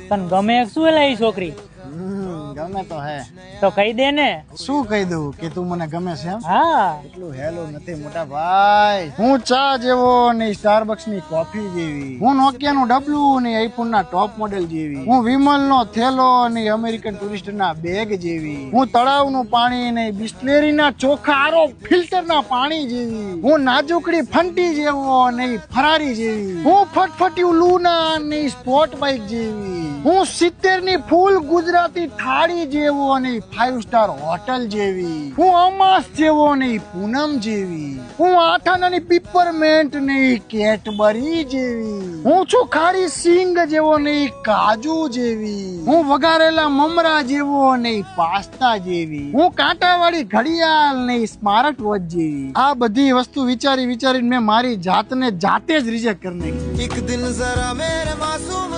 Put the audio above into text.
તને ગમે શું એલા ઈ છોકરી? ગમે તો હે તો કહી દે ને. શું કહી દઉં કે તું મને ગમે છે એમ? હા એટલું હેલું નથી મોટા ભાઈ. હું ચા જેવો ને સ્ટારબક્સ ની કોફી જેવી, હું નોકિયા નું ડબલું ને આઈફોન ના ટોપ મોડેલ જેવી, હું વિમલ નો થેલો ને અમેરિકન ટુરિસ્ટ ના બેગ જેવી, હું તળાવ નું પાણી ને બિસ્લેરી ના ચોખ્ખા આરો ફિલ્ટર ના પાણી જેવી, હું નાજુકડી ફંટી જેવો ને ફરારી જેવી, હું ફટફટ્યું લૂના ને સ્પોર્ટ બાઇક જેવી, હું 70 ની ફૂલ ગુજરાતી થાળી જેવો ને 5 સ્ટાર હોટલ જેવી, હું અમાસ જેવો ને પૂનમ જેવી, હું આઠાનાની પીપરમેન્ટ ને કેટબરી જેવી, હું છું ખારી સિંગ જેવો ને કાજુ જેવી, હું વઘારેલા મમરા જેવો ને પાસ્તા જેવી, હું કાંટાવાળી ઘડિયાળ ને સ્માર્ટ વોચ જેવી. આ બધી વસ્તુ વિચારીને મેં મારી જાતને જાતે જ રિજેક્ટ કરી નાખી. एक दिन जरा मेरे मासूम